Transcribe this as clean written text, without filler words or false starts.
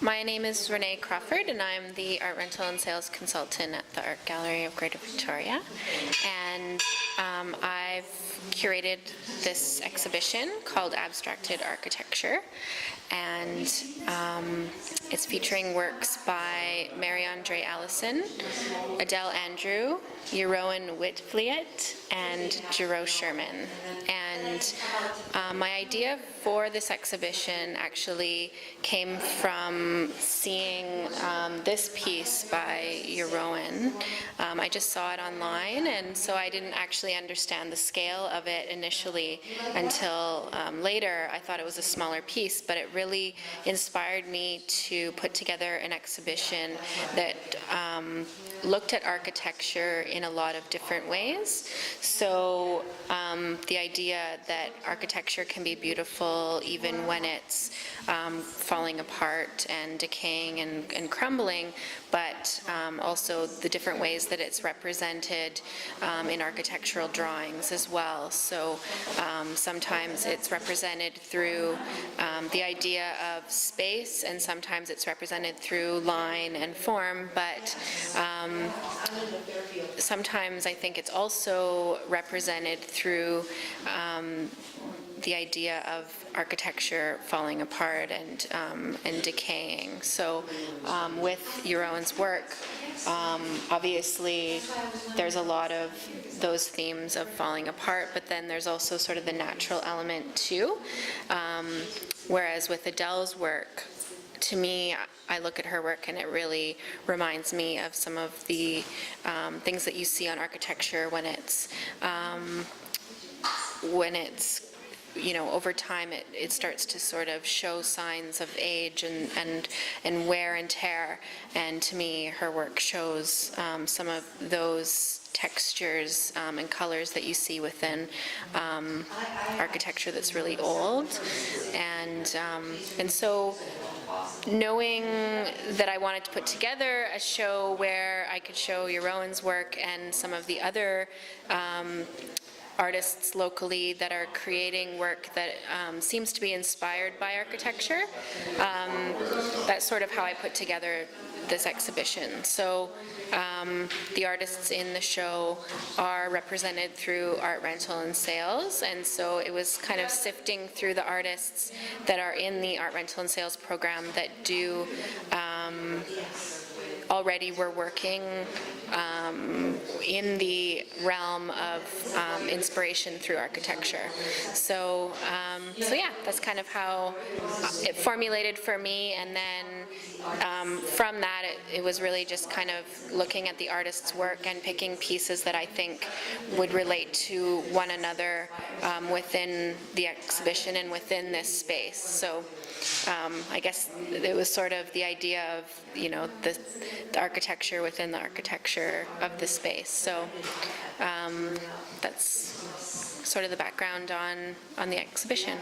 My name is Renee Crawford, and I'm the art rental and sales consultant at the Art Gallery of Greater Victoria. And I've curated this exhibition called Abstracted Architecture, and it's featuring works by Mary-Andre Allison, Adele Andrew, Jeroen Witvliet, and Jero Sherman. And my idea for this exhibition actually came from seeing this piece by Jeroen. I just saw it online, and so I didn't actually understand the scale of it initially until later. I thought it was a smaller piece, but it really inspired me to put together an exhibition that looked at architecture in a lot of different ways. So the idea that architecture can be beautiful even when it's falling apart and decaying and crumbling, but also the different ways that it's represented in architectural drawings as well. So sometimes it's represented through the idea of space, and sometimes it's represented through line and form, but sometimes I think it's also represented through the idea of architecture falling apart and decaying. So with Jeroen's work, obviously there's a lot of those themes of falling apart, but then there's also sort of the natural element too. Whereas with Adele's work, to me, I look at her work and it really reminds me of some of the things that you see on architecture when it's you know, over time it starts to sort of show signs of age and wear and tear. And to me, her work shows some of those textures and colors that you see within architecture that's really old. And so knowing that I wanted to put together a show where I could show Jeroen's work and some of the other artists locally that are creating work that seems to be inspired by architecture, that's sort of how I put together this exhibition. So the artists in the show are represented through art rental and sales, and so it was kind of sifting through the artists that are in the art rental and sales program that do already were working in the realm of inspiration through architecture. So yeah, that's kind of how it formulated for me, and then from that it was really just kind of looking at the artist's work and picking pieces that I think would relate to one another within the exhibition and within this space. So I guess it was sort of the idea of, you know, the architecture within the architecture of the space. So that's sort of the background on the exhibition.